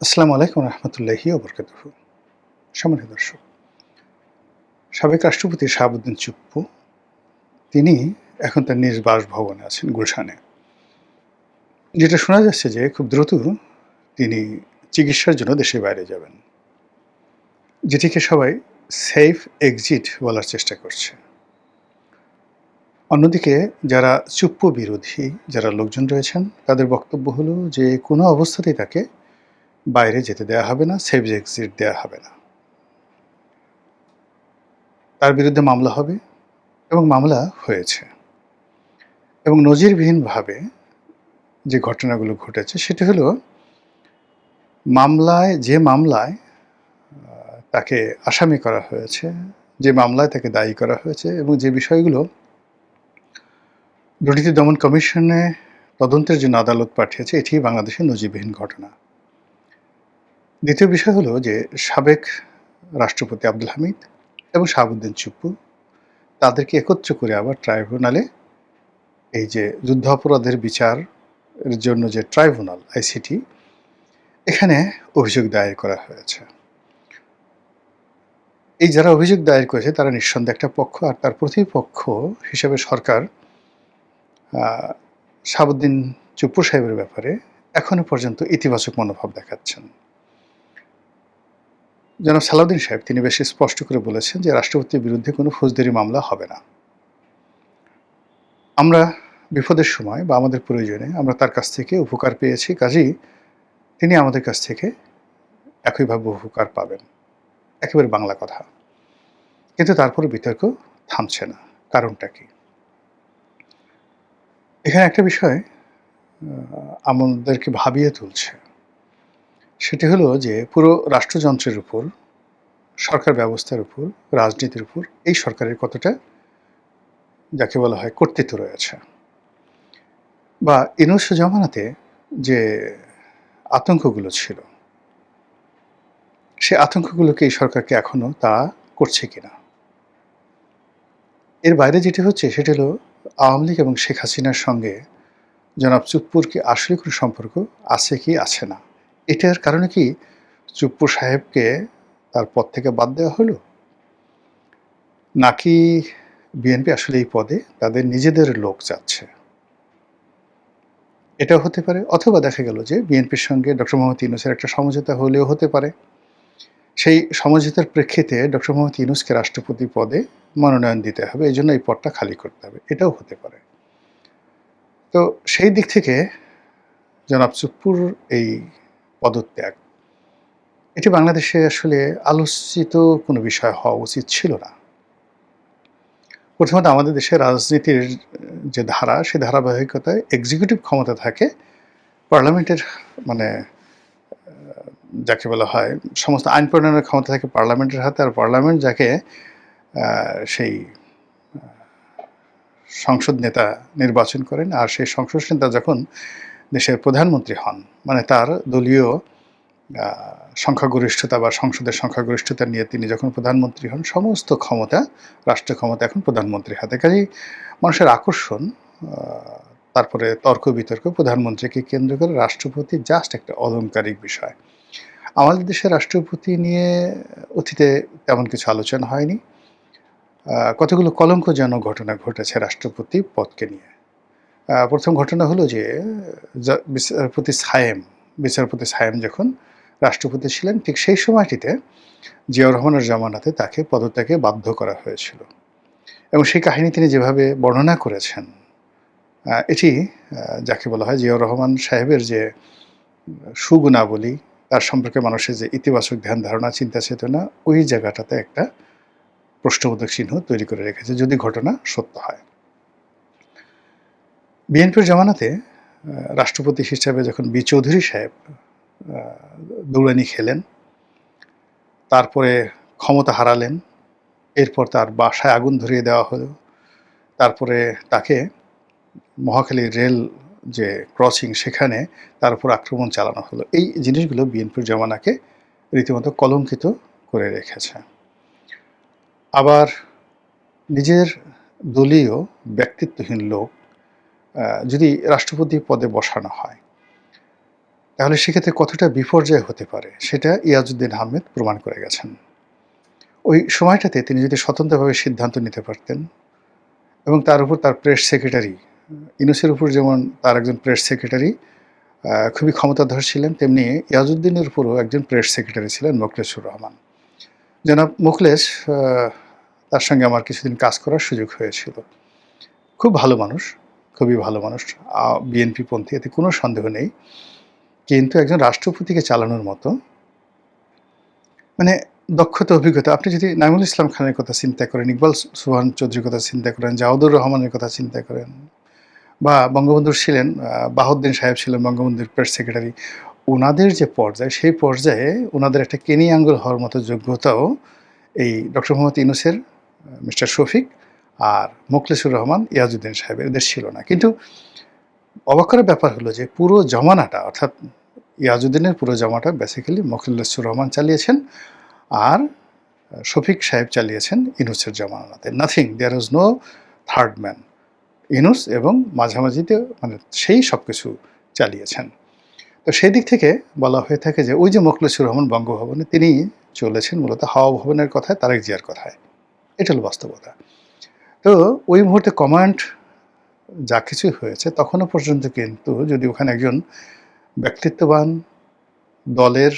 আসসালামু আলাইকুম রহমতুল্লাহি ওবরকাতুহু। সম্মানিত দর্শক, সাবেক রাষ্ট্রপতি শাহাবুদ্দিন চুপ্পু তিনি এখন তার নিজ বাসভবনে আছেন গুলশানে। যেটা শোনা যাচ্ছে যে খুব দ্রুত তিনি চিকিৎসার জন্য দেশের বাইরে যাবেন। যেটিকে সবাই সেফ এক্সিট বলার চেষ্টা করছে। অন্যদিকে যারা চুপ্পু বিরোধী যারা লোকজন রয়েছেন তাদের বক্তব্য হলো যে কোনো অবস্থাতেই তাকে বাইরে যেতে দেয়া হবে না, সেফ এক্সিট দেয়া হবে না। তার বিরুদ্ধে মামলা হবে এবং মামলা হয়েছে। এবং নজিরবিহীনভাবে যে ঘটনাগুলো ঘটেছে সেটি হলো যে মামলায় তাকে আসামি করা হয়েছে, যে মামলায় তাকে দায়ী করা হয়েছে এবং যে বিষয়গুলো দুর্নীতি দমন কমিশনে তদন্তের জন্য আদালত পাঠিয়েছে, এটি বাংলাদেশের নজিরবিহীন ঘটনা। দ্বিতীয় বিষয় হলো যে সাবেক রাষ্ট্রপতি আব্দুল হামিদ এবং শাহাবুদ্দিন চুপ্পু তাদেরকে একত্র করে আবার ট্রাইব্যুনালে এই যে যুদ্ধাপরাধের বিচারের জন্য যে ট্রাইব্যুনাল আইসিটি, এখানে অভিযোগ দায়ের করা হয়েছে। এই যারা অভিযোগ দায়ের করেছে তারা নিঃসন্দেহে একটা পক্ষ, আর তার প্রতিপক্ষ হিসেবে সরকার শাহাবুদ্দিন চুপ্পু সাহেবের ব্যাপারে এখনো পর্যন্ত ইতিবাচক মনোভাব দেখাচ্ছেন। জনাব সালাউদ্দিন সাহেব তিনি বেশ স্পষ্ট করে বলেছেন যে রাষ্ট্রপতির বিরুদ্ধে কোনো ফৌজদারি মামলা হবে না। আমরা বিপদের সময় বা আমাদের প্রয়োজনে আমরা তার কাছ থেকে উপকার পেয়েছি, কাজেই তিনি আমাদের কাছ থেকে একইভাবে উপকার পাবেন। একেবারে বাংলা কথা। কিন্তু তারপরে বিতর্ক থামছে না। কারণটা কি? এখানে একটা বিষয় আমাদেরকে ভাবিয়ে তুলছে। সেটি হলো যে পুরো রাষ্ট্রযন্ত্রের উপর, সরকার ব্যবস্থার উপর, রাজনীতির উপর এই সরকারের কতটা যাকে বলা হয় কর্তৃত্ব রয়েছে। বা ইউনূস জমানাতে যে আতঙ্কগুলো ছিল, সে আতঙ্কগুলোকে এই সরকারকে এখনো তা করছে কিনা। এর বাইরে যেটি হচ্ছে সেটি হলো আওয়ামী লীগ এবং শেখ হাসিনার সঙ্গে জনাব চুপ্পুর কি আসলে কোনো সম্পর্ক আছে কি আছে না। এটার কারণে কি চুপ্পু সাহেবকে তার পদ থেকে বাদ দেওয়া হলো? নাকি বিএনপি আসলে এই পদে তাদের নিজেদের লোক চাচ্ছে? এটাও হতে পারে। অথবা দেখা গেল যে বিএনপির সঙ্গে ডক্টর মোহাম্মদ ইউনূসের একটা সমঝোতা হলেও হতে পারে। সেই সমঝোতার প্রেক্ষিতে ডক্টর মোহাম্মদ ইউনূসকে রাষ্ট্রপতি পদে মনোনয়ন দিতে হবে। এজন্য এই পদটা খালি করতে হবে। এটাও হতে পারে। তো সেই দিক থেকে জনাব চুপ্পুর এই পদত্যাগ, এটি বাংলাদেশে আসলে আলোচিত কোনো বিষয় হওয়া উচিত ছিল না। প্রথমত আমাদের দেশের রাজনীতির যে ধারা, সে ধারাবাহিকতায় এক্সিকিউটিভ ক্ষমতা থাকে পার্লামেন্টের, মানে যাকে বলা হয় সমস্ত আইন প্রণয়নের ক্ষমতা থাকে পার্লামেন্টের হাতে, আর পার্লামেন্ট যাকে সেই সংসদ নেতা নির্বাচন করেন, আর সেই সংসদ নেতা যখন দেশের প্রধানমন্ত্রী হন, মানে তার দলীয় সংখ্যাগরিষ্ঠতা বা সংসদের সংখ্যাগরিষ্ঠতা নিয়ে তিনি যখন প্রধানমন্ত্রী হন, সমস্ত ক্ষমতা, রাষ্ট্র ক্ষমতা এখন প্রধানমন্ত্রীর হাতে। কাজেই মানুষের আকর্ষণ, তারপরে তর্ক বিতর্ক প্রধানমন্ত্রীকে কেন্দ্র করে, রাষ্ট্রপতি জাস্ট একটা অলংকারিক বিষয়। আমাদের দেশের রাষ্ট্রপতি নিয়ে অতীতে তেমন কিছু আলোচনা হয়নি। কতগুলো কলঙ্কজনক ঘটনা ঘটেছে রাষ্ট্রপতি পদকে নিয়ে। প্রথম ঘটনা হলো যে বিচারপতি সায়েম যখন রাষ্ট্রপতি ছিলেন, ঠিক সেই সময়টিতে জিয়াউর রহমানের জামানাতে তাকে পদত্যাগে বাধ্য করা হয়েছিল। এবং সেই কাহিনী তিনি যেভাবে বর্ণনা করেছেন, এটি যাকে বলা হয় জিয়াউর রহমান সাহেবের যে সুগুণাবলী, তার সম্পর্কে মানুষের যে ইতিবাচক ধ্যান ধারণা, চিন্তা চেতনা, ওই জায়গাটাতে একটা প্রশ্নবোধক চিহ্ন তৈরি করে রেখেছে, যদি ঘটনা সত্য হয়। বিএনপির জামানাতে রাষ্ট্রপতি হিসাবে যখন বি চৌধুরী সাহেব দৌড়ানি খেলেন, তারপরে ক্ষমতা হারালেন, এরপর তার বাসায় আগুন ধরিয়ে দেওয়া হলো, তারপরে তাকে মহাখালী রেল যে ক্রসিং, সেখানে তার উপর আক্রমণ চালানো হলো। এই জিনিসগুলো বিএনপির জমানাকে রীতিমতো কলঙ্কিত করে রেখেছে। আবার নিজের দলীয় ব্যক্তিত্বহীন লোক যদি রাষ্ট্রপতি পদে বসানো হয়, তাহলে সেক্ষেত্রে কতটা বিপর্যয় হতে পারে সেটা ইয়াজউদ্দিন আহমেদ প্রমাণ করে গেছেন। ওই সময়টাতে তিনি যদি স্বতন্ত্রভাবে সিদ্ধান্ত নিতে পারতেন এবং তার উপর তার প্রেস সেক্রেটারি ইউনূসের উপর যেমন তার একজন প্রেস সেক্রেটারি খুবই ক্ষমতাধর ছিলেন, তেমনি ইয়াজউদ্দিনের উপরও একজন প্রেস সেক্রেটারি ছিলেন মোখলেছুর রহমান। জনাব মোখলেস তার সঙ্গে আমার কিছুদিন কাজ করার সুযোগ হয়েছিল। খুব ভালো মানুষ, খুবই ভালো মানুষ, বিএনপিপন্থী, এতে কোনো সন্দেহ নেই। কিন্তু একজন রাষ্ট্রপতিকে চালানোর মতো মানে দক্ষতা, অভিজ্ঞতা, আপনি যদি নাঈমুল ইসলাম খানের কথা চিন্তা করেন, ইকবাল সুবহান চৌধুরীর কথা চিন্তা করেন, জাওদুর রহমানের কথা চিন্তা করেন, বা বঙ্গবন্ধুর ছিলেন বাহাউদ্দিন সাহেব ছিলেন বঙ্গবন্ধুর প্রেস সেক্রেটারি, ওনাদের যে পর্যায়, সেই পর্যায়ে ওনাদের একটা কেনি আঙ্গুল হওয়ার মতো যোগ্যতাও এই ডক্টর মোহাম্মদ ইউনূসের, মিস্টার শফিক আর মোখলেছুর রহমান, ইয়াজউদ্দিন সাহেবের, এদের ছিল না। কিন্তু অবাক করার ব্যাপার হলো যে পুরো জমানাটা, অর্থাৎ ইয়াজউদ্দিনের পুরো জমাটা বেসিক্যালি মোখলেছুর রহমান চালিয়েছেন, আর শফিক সাহেব চালিয়েছেন ইউনূসের জমানাতে। Nothing, there was no third man. Yunus এবং মাঝামাঝিতে মানে সেই সব কিছু চালিয়েছেন। তো সেই দিক থেকে বলা হয়ে থাকে যে ওই যে মোখলেছুর রহমান বঙ্গভবনে, তিনি চলেছেন মূলত হাওয়া ভবনের কথায়, তারেক জিয়ার কথায়। এটা হলো বাস্তবতা। তো ওই মুহূর্তে কমান্ড যা কিছু হয়েছে তখনও পর্যন্ত কিন্তু যদি ওখানে একজন ব্যক্তিত্ববান দলের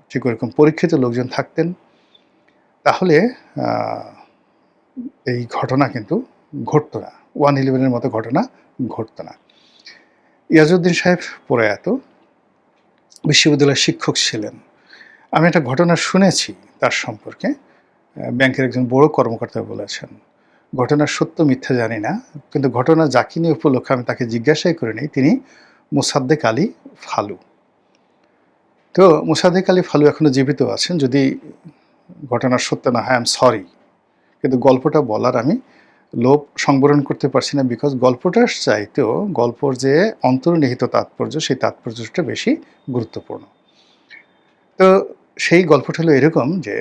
ঠিক ওরকম পরীক্ষিত লোকজন থাকতেন, তাহলে এই ঘটনা কিন্তু ঘটতো না, 1/11-এর মতো ঘটনা ঘটতো না। ইয়াজউদ্দিন সাহেব প্রয়াত, বিশ্ববিদ্যালয়ের শিক্ষক ছিলেন। আমি একটা ঘটনা শুনেছি তার সম্পর্কে, ব্যাংকের একজন বড় কর্মকর্তা বলেছেন। ঘটনার সত্য মিথ্যা জানি না, কিন্তু ঘটনা যাকে নিয়ে উপলক্ষে আমি তাকে জিজ্ঞাসাই করে নিই, তিনি মোসাদ্দেক আলী ফালু। তো মোসাদ্দেক আলী ফালু এখনো জীবিত আছেন, যদি ঘটনার সত্য না হয় আই এম সরি, কিন্তু গল্পটা বলার আমি লোভ সংবরণ করতে পারছি না, বিকজ গল্পটার চাইতেও গল্পর যে অন্তর্নিহিত তাৎপর্য, সেই তাৎপর্যটা বেশি গুরুত্বপূর্ণ। তো সেই গল্পটা হলো এরকম যে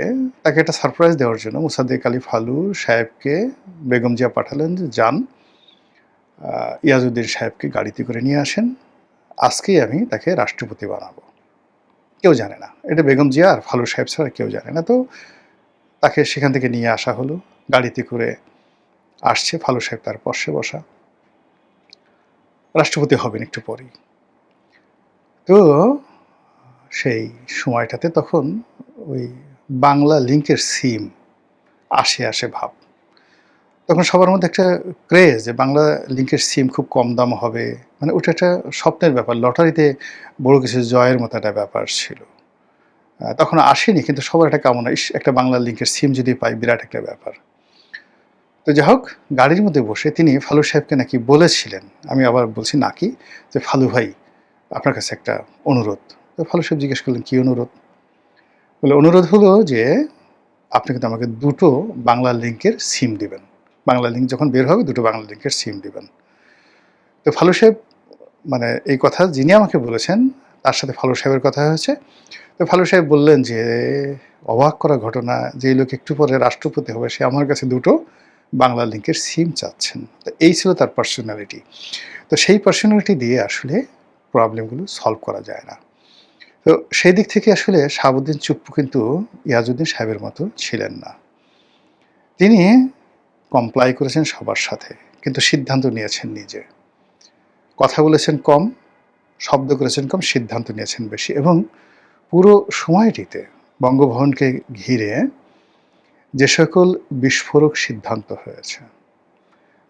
তাকে একটা সারপ্রাইজ দেওয়ার জন্য মোসাদ্দেক আলী ফালু সাহেবকে বেগম জিয়া পাঠালেন যে যান, ইয়াজউদ্দিন সাহেবকে গাড়িতে করে নিয়ে আসেন, আজকেই আমি তাকে রাষ্ট্রপতি বানাবো। কেউ জানে না, এটা বেগম জিয়া আর ফালু সাহেব ছাড়া কেউ জানে না। তো তাকে সেখান থেকে নিয়ে আসা হলো, গাড়িতে করে আসছে, ফালু সাহেব তার পাশে বসা, রাষ্ট্রপতি হবেন একটু পরেই। তো সেই সময়টাতে তখন ওই বাংলা লিঙ্কের সিম আসে ভাব। তখন সবার মধ্যে একটা ক্রেজ যে বাংলা লিঙ্কের সিম খুব কম দাম হবে, মানে ওটা একটা স্বপ্নের ব্যাপার, লটারিতে বড় কিছু জয়ের মতো একটা ব্যাপার ছিল। তখন আসেনি, কিন্তু সবার একটা কামনা, ইস একটা বাংলা লিঙ্কের সিম যদি পাই, বিরাট একটা ব্যাপার। তো যাই হোক, গাড়ির মধ্যে বসে তিনি ফালু সাহেবকে নাকি বলেছিলেন, আমি আবার বলছি নাকি, যে ফালু ভাই আপনার কাছে একটা অনুরোধ। তো ফালু সাহেব জিজ্ঞেস করলেন কী অনুরোধ? বলে অনুরোধ হলো যে আপনি কিন্তু আমাকে 2টো বাংলা লিঙ্কের সিম দিবেন, বাংলা লিঙ্ক যখন বের হবে 2টো বাংলা লিঙ্কের সিম দিবেন। তো ফালু সাহেব, মানে এই কথা যিনি আমাকে বলেছেন তার সাথে ফালু সাহেবের কথা হয়েছে। তো ফালু সাহেব বললেন যে অবাক করা ঘটনা, যে লোক একটু পরে রাষ্ট্রপতি হবে সে আমার কাছে 2টো বাংলা লিঙ্কের সিম চাচ্ছেন। তো এই ছিল তার পার্সোনালিটি। তো সেই পার্সোনালিটি দিয়ে আসলে প্রবলেমগুলো সলভ করা যায় না। তো সেই দিক থেকে আসলে শাহাবুদ্দিন চুপ্পু কিন্তু ইয়াজউদ্দিন সাহেবের মতো ছিলেন না। তিনি কমপ্লাই করেছেন সবার সাথে, কিন্তু সিদ্ধান্ত নিয়েছেন নিজে। কথা বলেছেন কম, শব্দ করেছেন কম, সিদ্ধান্ত নিয়েছেন বেশি। এবং পুরো সময়টিতে বঙ্গভবনকে ঘিরে যে সকল বিস্ফোরক সিদ্ধান্ত হয়েছে,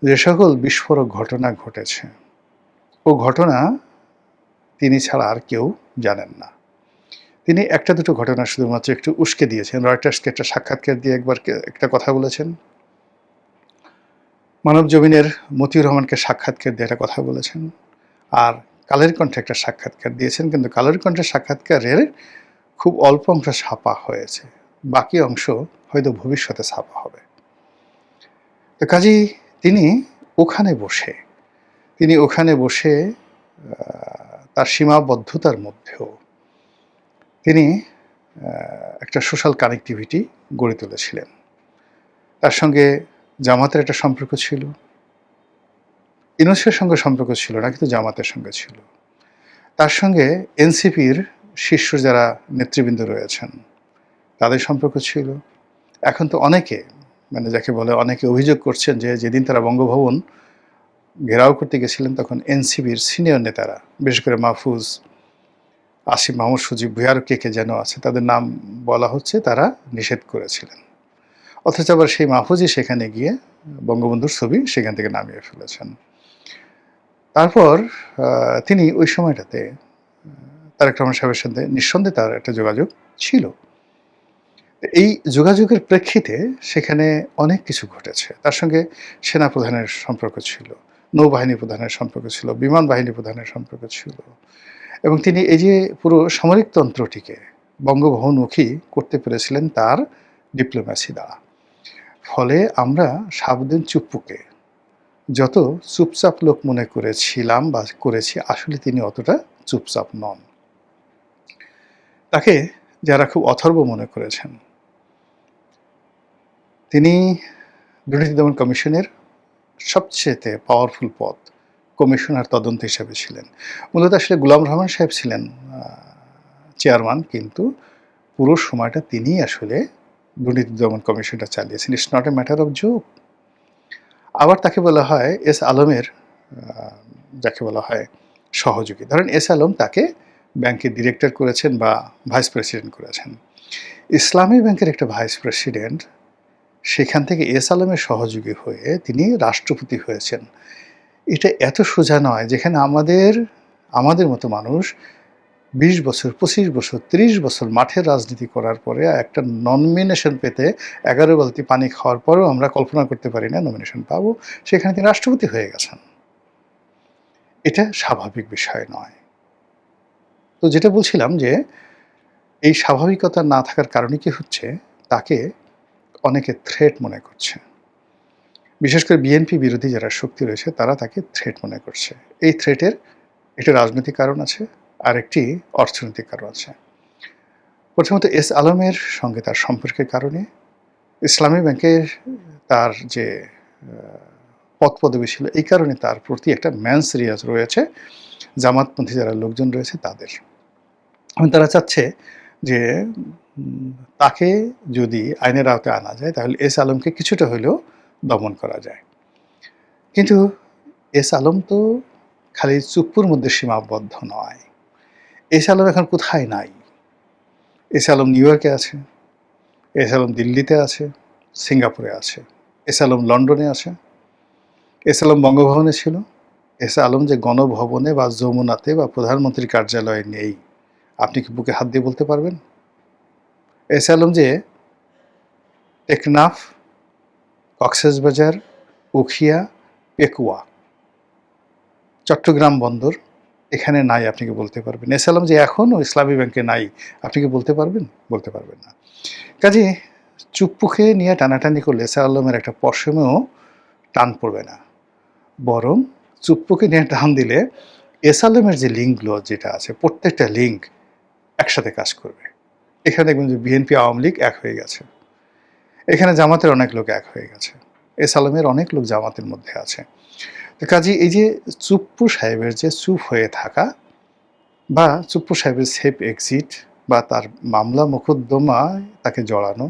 যে সকল বিস্ফোরক ঘটনা ঘটেছে, ও ঘটনা তিনি ছাড়া আর কেউ জানেন না। তিনি একটা দুটো ঘটনা শুধুমাত্র একটু উস্কে দিয়েছেন। রয়টার্সকে একটা সাক্ষাৎকার দিয়ে একবার একটা কথা বলেছেন, মানবজমিনের মতিউর রহমানকে সাক্ষাৎকার দিয়ে একটা কথা বলেছেন, আর কালের কণ্ঠে একটা সাক্ষাৎকার দিয়েছেন। কিন্তু কালের কণ্ঠের সাক্ষাৎকারের খুব অল্প অংশ ছাপা হয়েছে, বাকি অংশ হয়তো ভবিষ্যতে ছাপা হবে। তো কাজেই তিনি ওখানে বসে তার সীমাবদ্ধতার মধ্যেও তিনি একটা সোশ্যাল কানেক্টিভিটি গড়ে তুলেছিলেন। তার সঙ্গে জামাতের একটা সম্পর্ক ছিল, ইউনূসের সঙ্গে সম্পর্ক ছিল না, কিন্তু জামাতের সঙ্গে ছিল। তার সঙ্গে এনসিপির শীর্ষ যারা নেতৃবৃন্দ রয়েছেন তাদের সম্পর্ক ছিল। এখন তো অনেকে মানে যাকে বলে অনেকে অভিযোগ করছেন যে যেদিন তারা বঙ্গভবন ঘেরাও করতে গেছিলেন তখন এনসিপির সিনিয়র নেতারা বিশেষ করে মাহফুজ, আসিফ মাহমুদ, সজীব ভুঁইয়া আরও কে যেন আছে তাদের নাম বলা হচ্ছে তারা নিষেধ করেছিলেন। অথচ আবার সেই মাহফুজই সেখানে গিয়ে বঙ্গবন্ধুর ছবি সেখান থেকে নামিয়ে ফেলেছেন। তারপর তিনি ওই সময়টাতে তারেক রহমান সাহেবের সাথে নিঃসন্দেহে তার একটা যোগাযোগ ছিল। এই যোগাযোগের প্রেক্ষিতে সেখানে অনেক কিছু ঘটেছে। তার সঙ্গে সেনাপ্রধানের সম্পর্ক ছিল, নৌবাহিনী প্রধানের সম্পর্ক ছিল, বিমান বাহিনী প্রধানের সম্পর্ক ছিল এবং তিনি এই যে পুরো সামরিক তন্ত্রটিকে বঙ্গভবনমুখী করতে পেরেছিলেন তার ডিপ্লোম্যাসি দ্বারা। ফলে আমরা শাহাবুদ্দিন চুপ্পুকে যত চুপচাপ লোক মনে করেছিলাম বা করেছি, আসলে তিনি অতটা চুপচাপ নন। তাকে যারা খুব অথর্ব মনে করেছেন, তিনি দুর্নীতি দমন কমিশনের সবচেয়ে পাওয়ারফুল পদ কমিশনার তদন্ত হিসাবে ছিলেন। মূলত আসলে গোলাম রহমান সাহেব ছিলেন চেয়ারম্যান, কিন্তু পুরো সময়টা তিনিই আসলে দুর্নীতি দমন কমিশনটা চালিয়েছেন। It's not a matter of joke. আবার তাকে বলা হয় এস আলমের যাকে বলা হয় সহযোগী। ধরেন এস আলম তাকে ব্যাংকের ডিরেক্টর করেছেন বা ভাইস প্রেসিডেন্ট করেছেন। ইসলামী ব্যাংকের একটা ভাইস প্রেসিডেন্ট, সেখান থেকে এস আলমের সহযোগী হয়ে তিনি রাষ্ট্রপতি হয়েছেন। এটা এত সোজা নয়। যেখানে আমাদের মতো মানুষ ২০ বছর, ২৫ বছর, ৩০ বছর মাঠের রাজনীতি করার পরে একটা নমিনেশন পেতে ১১ বালতি পানি খাওয়ার পরেও আমরা কল্পনা করতে পারি না নমিনেশন পাবো, সেখানে তিনি রাষ্ট্রপতি হয়ে গেছেন। এটা স্বাভাবিক বিষয় নয়। তো যেটা বলছিলাম যে এই স্বাভাবিকতা না থাকার কারণে কি হচ্ছে, তাকে অনেকে থ্রেট মনে করছে। বিশেষ করে বিএনপি বিরোধী যারা শক্তি রয়েছে তারা তাকে থ্রেট মনে করছে। এই থ্রেটের একটি রাজনৈতিক কারণ আছে, আর একটি অর্থনৈতিক কারণ আছে। প্রথমত এস আলমের সঙ্গে তার সম্পর্কের কারণে ইসলামী ব্যাংকের তার যে পদ পদবি ছিল, এই কারণে তার প্রতি একটা ম্যান সিরিয়াস রয়েছে জামাতপন্থী যারা লোকজন রয়েছে তাদের। এবং তারা চাচ্ছে যে তাকে যদি আইনের আওতায় আনা যায় তাহলে এস আলমকে কিছুটা হলেও দমন করা যায়। কিন্তু এস আলম তো খালি চুপ্পুর মধ্যে সীমাবদ্ধ নয়। এস আলম এখন কোথায় নাই? এস আলম নিউ ইয়র্কে আছে, এস আলম দিল্লিতে আছে, সিঙ্গাপুরে আছে, এস আলম লন্ডনে আছে, এস আলম বঙ্গভবনে ছিল। এস আলম যে গণভবনে বা যমুনাতে বা প্রধানমন্ত্রীর কার্যালয়ে নেই, আপনি কি বুকে হাত দিয়ে বলতে পারবেন? এস আলম যে টেকনাফ, কক্সবাজার, উখিয়া, পেকুয়া, চট্টগ্রাম বন্দর এখানে নাই, আপনি কি বলতে পারবেন? এস আলম যে এখনও ইসলামী ব্যাংকে নাই, আপনি কি বলতে পারবেন? বলতে পারবেন না। কাজে চুপ্পুকে নিয়ে টানাটানি করলে এস আলমের একটা পশমেও টান পড়বে না, বরং চুপ্পুকে নিয়ে টান দিলে এস আলমের যে লিঙ্কগুলো যেটা আছে প্রত্যেকটা লিঙ্ক একসাথে কাজ করবে। এখানে দেখবেন যে বিএনপি আওয়ামী লীগ এক হয়ে গেছে, এখানে জামাতের অনেক লোক এক হয়ে গেছে, এস আলমের অনেক লোক জামাতের মধ্যে আছে। তো কাজে এই যে চুপ্পু সাহেবের যে চুপ হয়ে থাকা বা চুপ্পু সাহেবের সেফ এক্সিট বা তার মামলা মোকদ্দমায় তাকে জড়ানো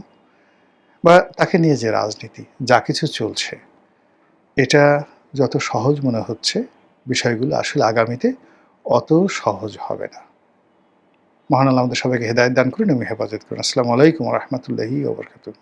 বা তাকে নিয়ে যে রাজনীতি যা কিছু চলছে, এটা যত সহজ মনে হচ্ছে বিষয়গুলো আসলে আগামীতে অত সহজ হবে না। মহান আল্লাহ আমাদের সবাইকে হেদায়েত দান করুন এবং হেফাজত করুন। আসসালামু আলাইকুম ওয়া রাহমাতুল্লাহি ওয়া বারাকাতুহু।